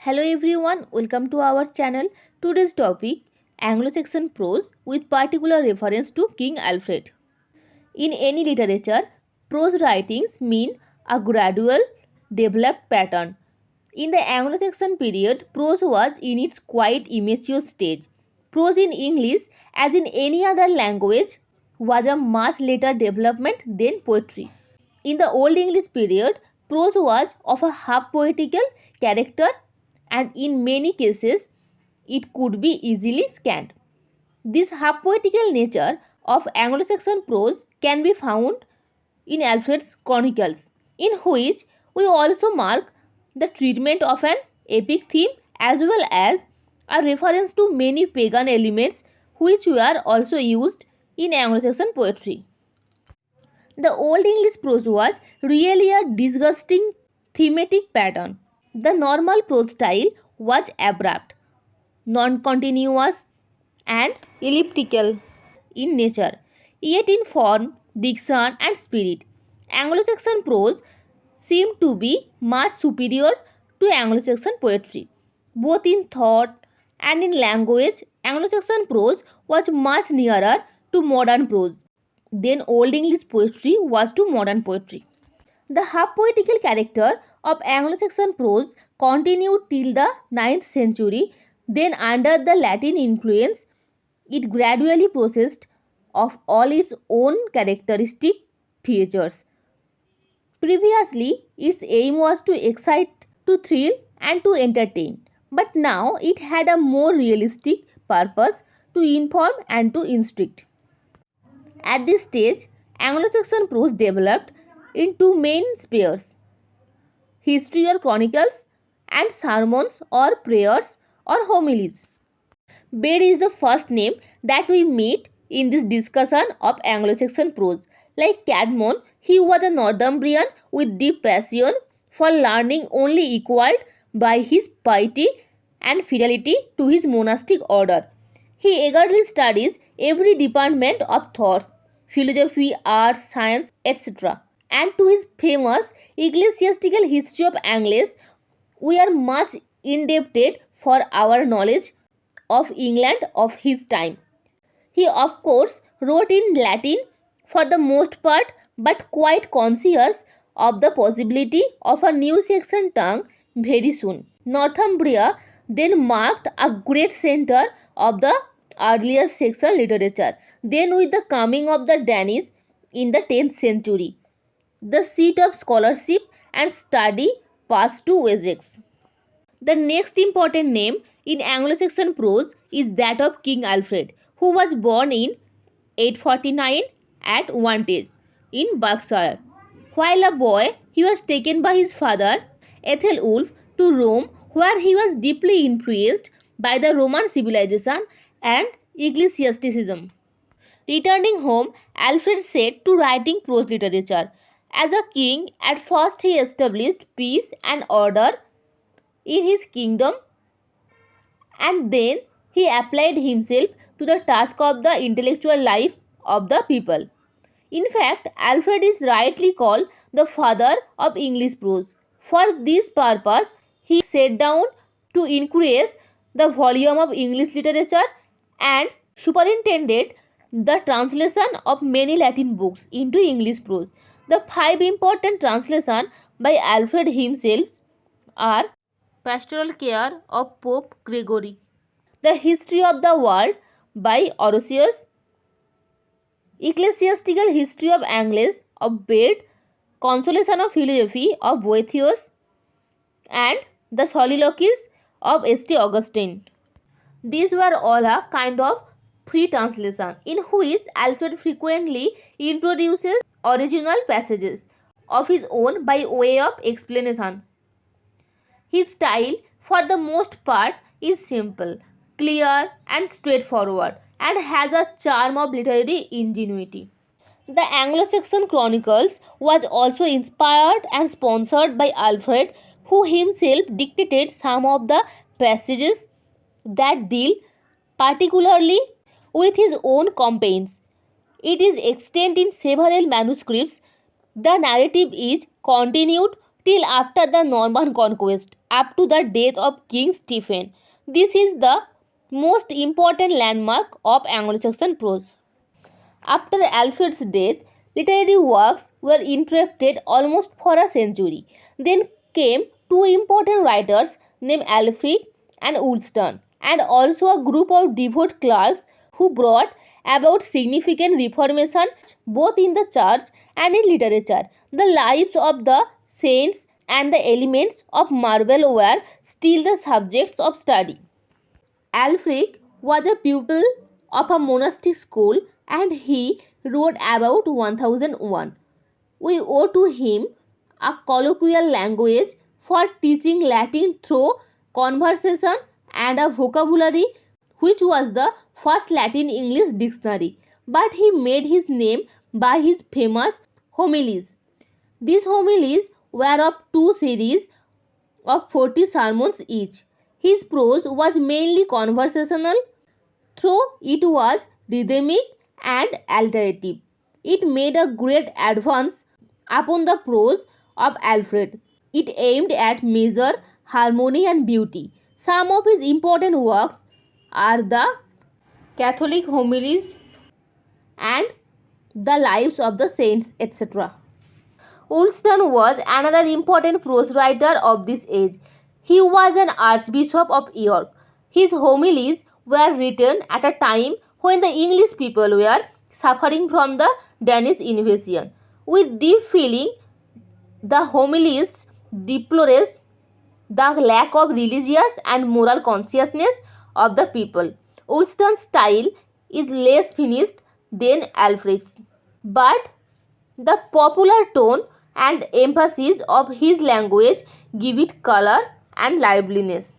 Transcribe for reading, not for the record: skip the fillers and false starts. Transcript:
Hello everyone, welcome to our channel. Today's topic Anglo-Saxon prose with particular reference to King Alfred. In any literature, prose writings mean a gradual developed pattern. In the Anglo-Saxon period, prose was in its quite immature stage. Prose in English, as in any other language, was a much later development than poetry. In the Old English period, prose was of a half poetical character and in many cases it could be easily scanned. This half poetical nature of Anglo-Saxon prose can be found in Alfred's Chronicles, in which we also mark the treatment of an epic theme as well as a reference to many pagan elements which were also used in Anglo-Saxon poetry. The Old English prose was really a disgusting thematic pattern. The normal prose style was abrupt, non-continuous and elliptical in nature, yet in form, diction and spirit, Anglo-Saxon prose seemed to be much superior to Anglo-Saxon poetry. Both in thought and in language, Anglo-Saxon prose was much nearer to modern prose than Old English poetry was to modern poetry. The half poetical character of Anglo-Saxon prose continued till the 9th century, then under the Latin influence, it gradually possessed of all its own characteristic features. Previously, its aim was to excite, to thrill and to entertain, but now it had a more realistic purpose to inform and to instruct. At this stage, Anglo-Saxon prose developed in two main spheres: history or chronicles and sermons or prayers or homilies. Bede is the first name that we meet in this discussion of Anglo-Saxon prose. Like Cadmon, he was a Northumbrian with deep passion for learning only equalled by his piety and fidelity to his monastic order. He eagerly studies every department of thought, philosophy, arts, science, etc. And to his famous ecclesiastical history of Angles, we are much indebted for our knowledge of England of his time. He of course wrote in Latin for the most part, but quite conscious of the possibility of a new Saxon tongue very soon. Northumbria then marked a great centre of the earlier Saxon literature. Then with the coming of the Danish in the 10th century, the seat of scholarship and study passed to Wessex. The next important name in Anglo-Saxon prose is that of King Alfred, who was born in 849 at Wantage in Berkshire. While a boy, he was taken by his father, Ethelwulf, to Rome, where he was deeply influenced by the Roman civilization and ecclesiasticism. Returning home, Alfred set to writing prose literature. As a king, at first he established peace and order in his kingdom, and then he applied himself to the task of the intellectual life of the people. In fact, Alfred is rightly called the father of English prose. For this purpose, he sat down to increase the volume of English literature and superintended the translation of many Latin books into English prose. The 5 important translations by Alfred himself are Pastoral Care of Pope Gregory, The History of the World by Orosius, Ecclesiastical History of Angles of Bede, Consolation of Philosophy of Boethius, and the Soliloquies of St. Augustine. These were all a kind of free translation in which Alfred frequently introduces original passages of his own by way of explanations. His style, for the most part, is simple, clear and straightforward and has a charm of literary ingenuity. The Anglo-Saxon Chronicles was also inspired and sponsored by Alfred, who himself dictated some of the passages that deal particularly with his own campaigns. It is extant in several manuscripts. The narrative is continued till after the Norman conquest, up to the death of King Stephen. This is the most important landmark of Anglo-Saxon prose. After Alfred's death, literary works were interrupted almost for a century. Then came two important writers named Alfred and Woolston, and also a group of devout clerks who brought about significant reformation both in the church and in literature. The lives of the saints and the elements of marble were still the subjects of study. Alfred was a pupil of a monastic school and he wrote about 1001. We owe to him a colloquial language for teaching Latin through conversation and a vocabulary which was the first Latin English dictionary. But he made his name by his famous homilies. These homilies were of two series of 40 sermons each. His prose was mainly conversational, though it was rhythmic and alliterative. It made a great advance upon the prose of Alfred. It aimed at measure, harmony, and beauty. Some of his important works are the Catholic homilies and the lives of the saints, etc. Woolston was another important prose writer of this age. He was an Archbishop of York. His homilies were written at a time when the English people were suffering from the Danish invasion. With deep feeling, the homilies deplores the lack of religious and moral consciousness of the people. Woolston's style is less finished than Alfred's, but the popular tone and emphasis of his language give it color and liveliness.